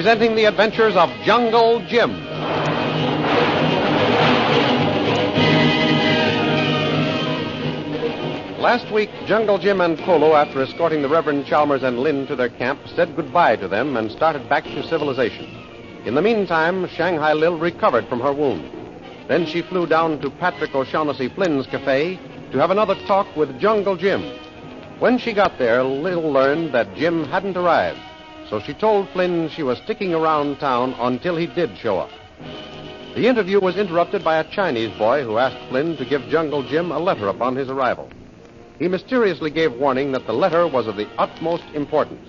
presenting the adventures of Jungle Jim. Last week, Jungle Jim and Kolo, after escorting the Reverend Chalmers and Lynn to their camp, said goodbye to them and started back to civilization. In the meantime, Shanghai Lil recovered from her wound. Then she flew down to Patrick O'Shaughnessy Flynn's cafe to have another talk with Jungle Jim. When she got there, Lil learned that Jim hadn't arrived, so she told Flynn she was sticking around town until he did show up. The interview was interrupted by a Chinese boy who asked Flynn to give Jungle Jim a letter upon his arrival. He mysteriously gave warning that the letter was of the utmost importance.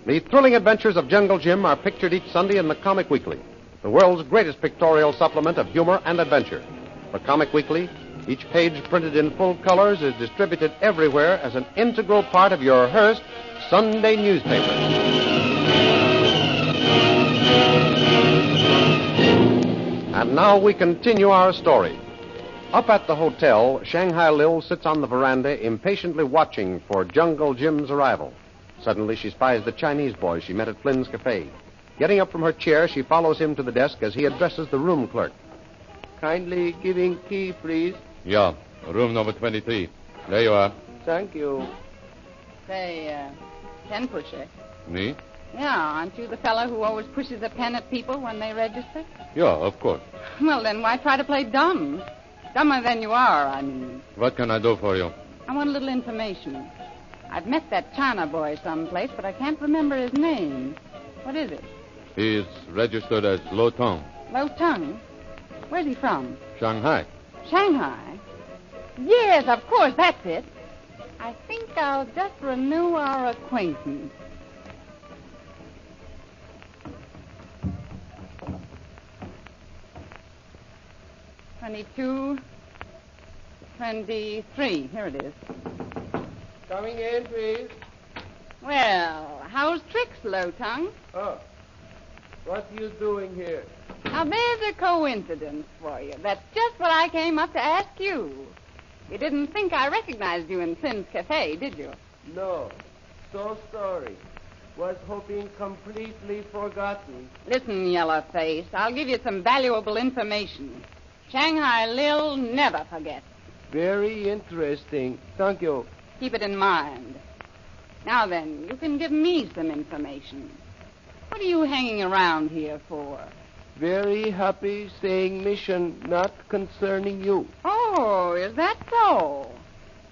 The thrilling adventures of Jungle Jim are pictured each Sunday in the Comic Weekly, the world's greatest pictorial supplement of humor and adventure. The Comic Weekly, each page printed in full colors, is distributed everywhere as an integral part of your Hearst Sunday newspaper. And now we continue our story. Up at the hotel, Shanghai Lil sits on the veranda, impatiently watching for Jungle Jim's arrival. Suddenly, she spies the Chinese boy she met at Flynn's cafe. Getting up from her chair, she follows him to the desk as he addresses the room clerk. Kindly giving key, please. Yeah, room number 23. There you are. Thank you. Say, pen pusher. Me? Yeah, aren't you the fellow who always pushes a pen at people when they register? Yeah, of course. Well, then why try to play dumb? Dumber than you are, I mean. What can I do for you? I want a little information. I've met that China boy someplace, but I can't remember his name. What is it? He's registered as Lo Tong. Lo Tung? Where's he from? Shanghai. Shanghai? Yes, of course, that's it. I think I'll just renew our acquaintance. $22, $23. Here it is. Coming in, please. Well, how's tricks, Lo Tung? Oh, what are you doing here? Now, there's a coincidence for you. That's just what I came up to ask you. You didn't think I recognized you in Flynn's cafe, did you? No. So sorry. Was hoping completely forgotten. Listen, Yellowface, I'll give you some valuable information. Shanghai Lil never forgets. Very interesting. Thank you. Keep it in mind. Now then, you can give me some information. What are you hanging around here for? Very happy saying mission not concerning you. Oh, is that so?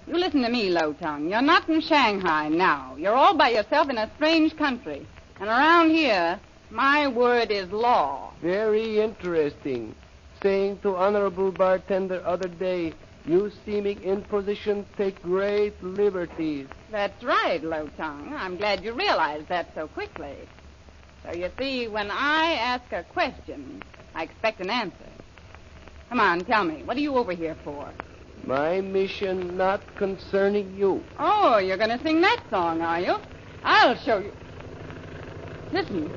You listen to me, Lo Tung. You're not in Shanghai now. You're all by yourself in a strange country. And around here, my word is law. Very interesting. Saying to Honorable Bartender other day, you seeming in position take great liberties. That's right, Lo Tung. I'm glad you realized that so quickly. So you see, when I ask a question, I expect an answer. Come on, tell me, what are you over here for? My mission not concerning you. Oh, you're going to sing that song, are you? I'll show you. Listen.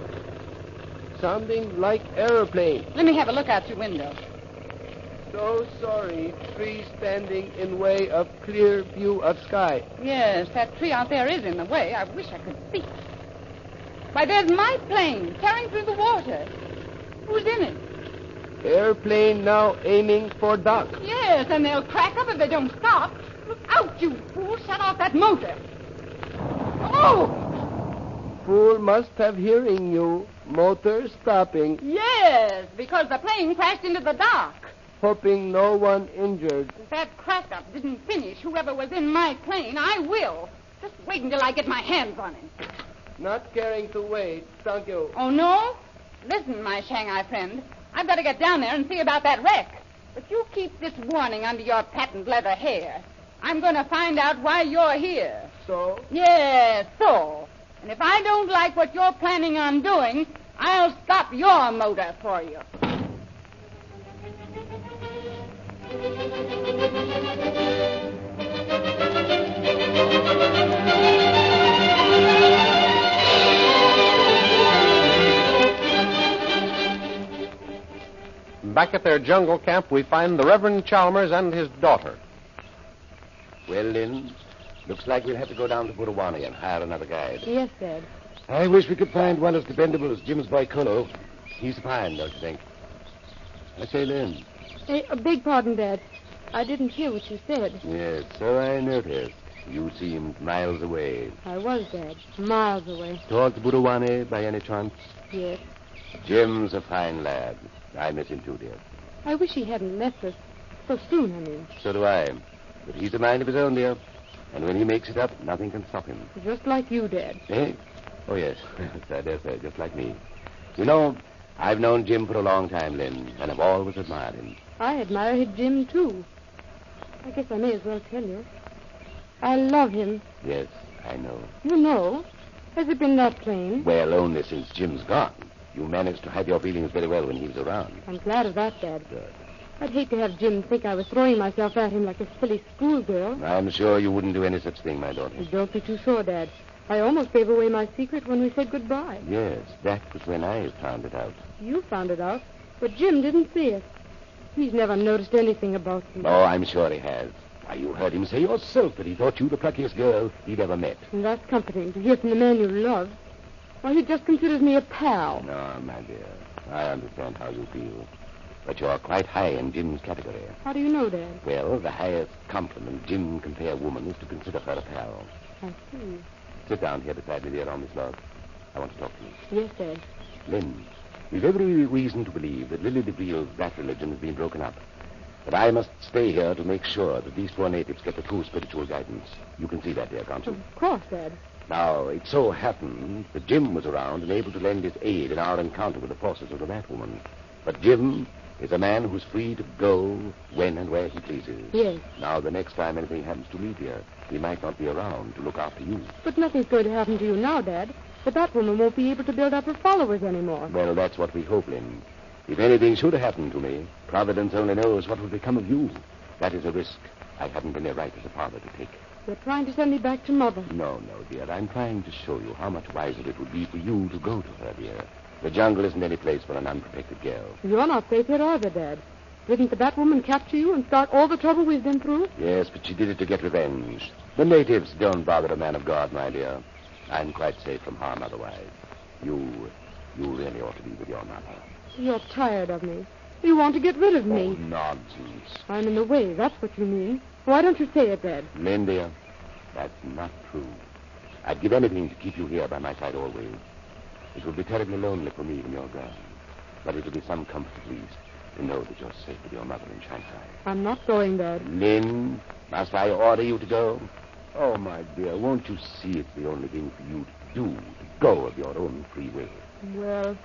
Sounding like aeroplane. Let me have a look out your window. So sorry, tree standing in way of clear view of sky. Yes, that tree out there is in the way. I wish I could see. Why, there's my plane tearing through the water. Who's in it? Airplane now aiming for dock. Yes, and they'll crack up if they don't stop. Look out, you fool. Shut off that motor. Oh! Fool must have hearing you. Motor stopping. Yes, because the plane crashed into the dock. Hoping no one injured. If that crack-up didn't finish whoever was in my plane, I will. Just wait until I get my hands on him. Not caring to wait. Thank you. Oh, no? Listen, my Shanghai friend. I've got to get down there and see about that wreck. But you keep this warning under your patent leather hair. I'm going to find out why you're here. So? Yes, so. And if I don't like what you're planning on doing, I'll stop your motor for you. Back at their jungle camp, we find the Reverend Chalmers and his daughter. Well, Lynn, looks like we'll have to go down to Putawanny and hire another guide. Yes, Dad. I wish we could find one as dependable as Jim's boy Colo. He's fine, don't you think? I say, Lynn. Hey, beg pardon, Dad. I didn't hear what you said. Yes, so I noticed. You seemed miles away. I was, Dad. Miles away. Towards Budawane, by any chance? Yes. Jim's a fine lad. I miss him too, dear. I wish he hadn't left us so soon, I mean. So do I. But he's a mind of his own, dear. And when he makes it up, nothing can stop him. Just like you, Dad. Eh? Oh, yes. I dare say, just like me. You know, I've known Jim for a long time, Lynn, and I've always admired him. I admire Jim, too. I guess I may as well tell you. I love him. Yes, I know. You know? Has it been that plain? Well, only since Jim's gone. You managed to hide your feelings very well when he was around. I'm glad of that, Dad. Good. I'd hate to have Jim think I was throwing myself at him like a silly schoolgirl. I'm sure you wouldn't do any such thing, my daughter. Don't be too sure, Dad. I almost gave away my secret when we said goodbye. Yes, that was when I found it out. You found it out, but Jim didn't see it. He's never noticed anything about you. Oh, I'm sure he has. Why, you heard him say yourself that he thought you the pluckiest girl he'd ever met. And that's comforting to hear from the man you love. Why, he just considers me a pal. No, my dear. I understand how you feel. But you're quite high in Jim's category. How do you know, Dad? Well, the highest compliment Jim can pay a woman is to consider her a pal. I see. Sit down here beside me, dear, on this log. I want to talk to you. Yes, Dad. Lynn, we've every reason to believe that Lily DeVille's black religion has been broken up. But I must stay here to make sure that these four natives get the true spiritual guidance. You can see that, dear, can't you? Of course, Dad. Now, it so happened that Jim was around and able to lend his aid in our encounter with the forces of the Batwoman. But Jim is a man who's free to go when and where he pleases. Yes. Now, the next time anything happens to leave here, he might not be around to look after you. But nothing's going to happen to you now, Dad. The Batwoman won't be able to build up her followers anymore. Well, that's what we hope, Lynn. If anything should have happened to me, Providence only knows what would become of you. That is a risk I hadn't any right as a father to take. You're trying to send me back to Mother. No, dear. I'm trying to show you how much wiser it would be for you to go to her, dear. The jungle isn't any place for an unprotected girl. You're not safe here either, Dad. Didn't the Batwoman capture you and start all the trouble we've been through? Yes, but she did it to get revenge. The natives don't bother a man of God, my dear. I'm quite safe from harm otherwise. You really ought to be with your mother. You're tired of me. You want to get rid of me. Oh, nonsense. I'm in the way, that's what you mean. Why don't you say it, Dad? Lynn, dear, that's not true. I'd give anything to keep you here by my side always. It would be terribly lonely for me when you're gone. But it'll be some comfort, at least, to know that you're safe with your mother in Shanghai. I'm not going, Dad. Lynn, must I order you to go? Oh, my dear, won't you see it's the only thing for you to do, to go of your own free will? Well,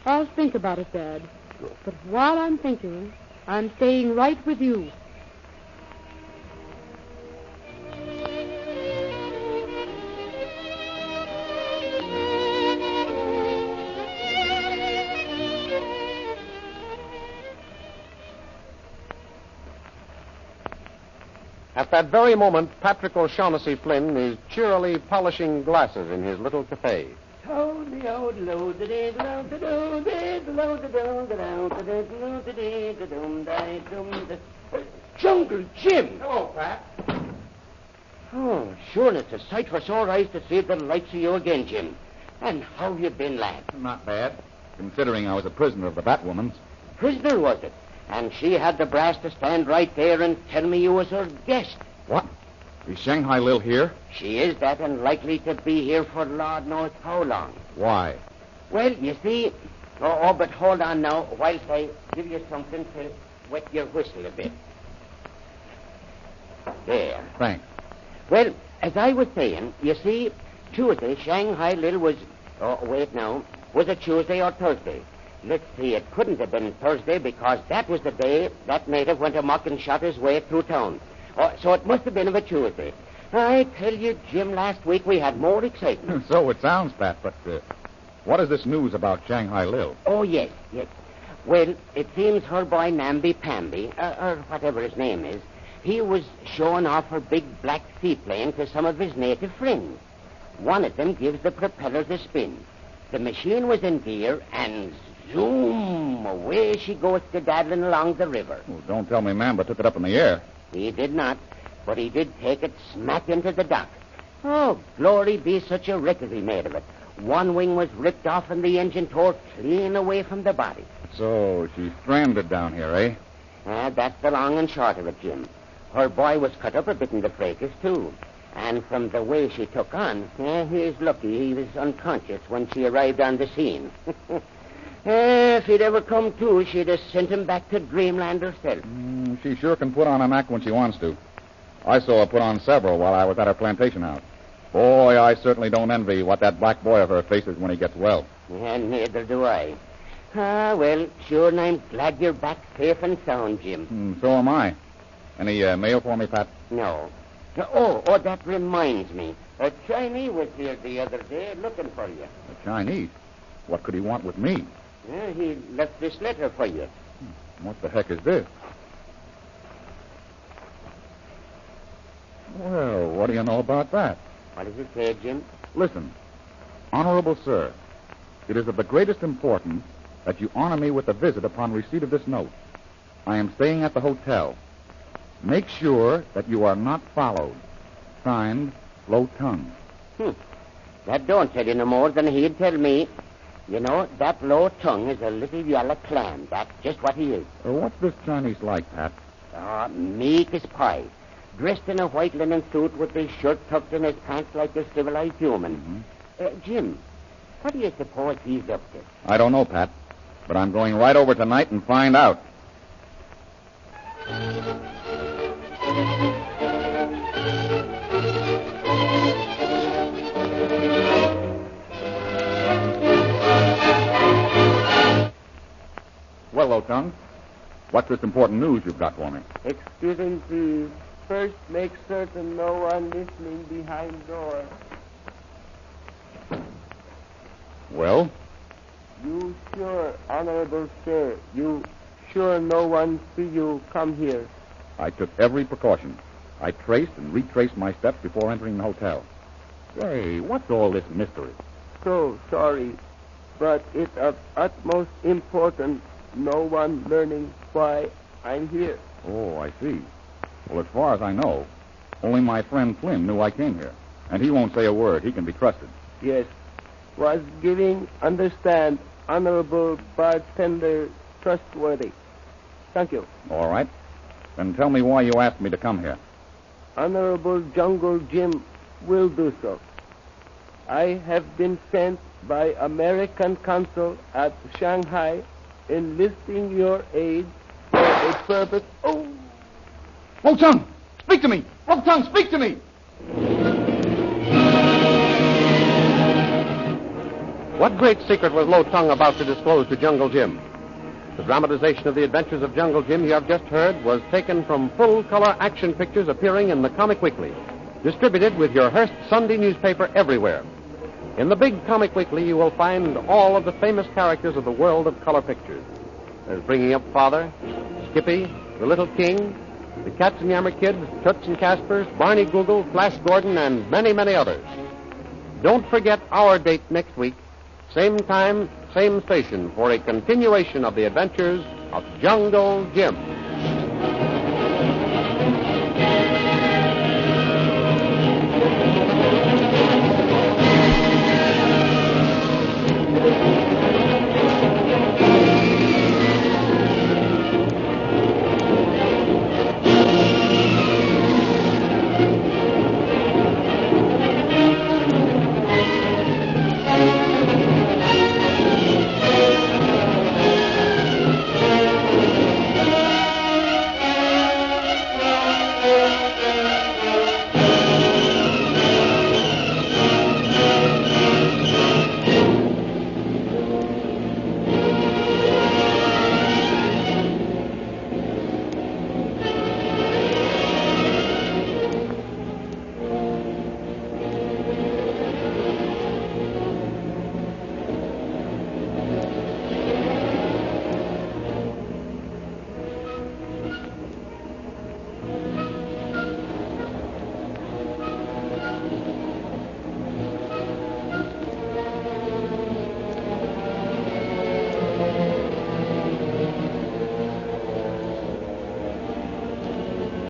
I'll think about it, Dad. Good. But while I'm thinking, I'm staying right with you. At that very moment, Patrick O'Shaughnessy Flynn is cheerily polishing glasses in his little cafe. Jungle Jim! Hello, Pat. Oh, sure, and it's a sight for sore eyes to see the likes of you again, Jim. And how you been, lad? Not bad, considering I was a prisoner of the Batwoman's. Prisoner, was it? And she had the brass to stand right there and tell me you was her guest. What? Is Shanghai Lil here? She is that and likely to be here for Lord knows how long. Why? Well, you see... but hold on now, whilst I give you something to wet your whistle a bit. There. Thanks. Well, as I was saying, you see, Tuesday, Shanghai Lil was... was it Tuesday or Thursday? Let's see, it couldn't have been Thursday because that was the day that native went amok and shot his way through town. So it must have been of a Tuesday. I tell you, Jim, last week we had more excitement. So it sounds, Pat, but what is this news about Shanghai Lil? Oh, yes. Well, it seems her boy Namby-Pamby, or whatever his name is, he was showing off her big black seaplane to some of his native friends. One of them gives the propellers a spin. The machine was in gear, and zoom, away she goes skedaddling along the river. Well, don't tell me Mamba took it up in the air. He did not, but he did take it smack into the dock. Oh, glory be such a wreck as he made of it. One wing was ripped off and the engine tore clean away from the body. So she's stranded down here, eh? That's the long and short of it, Jim. Her boy was cut up a bit in the fracas, too. And from the way she took on, he's lucky he was unconscious when she arrived on the scene. If he'd ever come to, she'd have sent him back to dreamland herself. She sure can put on an act when she wants to. I saw her put on several while I was at her plantation house. Boy, I certainly don't envy what that black boy of her faces when he gets well. And neither do I. Well, sure, and I'm glad you're back safe and sound, Jim. So am I. Any mail for me, Pat? No. Oh, that reminds me. A Chinese was here the other day looking for you. A Chinese? What could he want with me? He left this letter for you. What the heck is this? Well, what do you know about that? What does it say, Jim? Listen, Honorable Sir, it is of the greatest importance that you honor me with a visit upon receipt of this note. I am staying at the hotel. Make sure that you are not followed. Signed, Low Tongue. That don't tell you no more than he'd tell me. You know, that Low Tongue is a little yellow clam. That's just what he is. What's this Chinese like, Pat? Meek as pie. Dressed in a white linen suit with his shirt tucked in his pants like a civilized human. Jim, what do you suppose he's up to? I don't know, Pat, but I'm going right over tonight and find out. Well, Low Tongue, what's this important news you've got for me? Excellency, first make certain no one listening behind door. Well? You sure, Honorable Sir, you sure no one see you come here? I took every precaution. I traced and retraced my steps before entering the hotel. Say, what's all this mystery? So sorry, but it's of utmost importance no one learning why I'm here. Oh, I see. Well, as far as I know, only my friend Flynn knew I came here. And he won't say a word. He can be trusted. Yes. Was giving understand Honorable Bartender trustworthy. Thank you. All right. Then tell me why you asked me to come here. Honorable Jungle Jim will do so. I have been sent by American consul at Shanghai enlisting your aid for a purpose. Oh! Low Tongue! Speak to me! Low Tongue, speak to me! What great secret was Low Tongue about to disclose to Jungle Jim? The dramatization of the adventures of Jungle Jim you have just heard was taken from full-color action pictures appearing in the Comic Weekly, distributed with your Hearst Sunday newspaper everywhere. In the big Comic Weekly, you will find all of the famous characters of the world of color pictures. There's Bringing Up Father, Skippy, The Little King, the Katzenjammer Kids, Toots and Caspers, Barney Google, Flash Gordon, and many, many others. Don't forget our date next week, same time, same station, for a continuation of the adventures of Jungle Jim.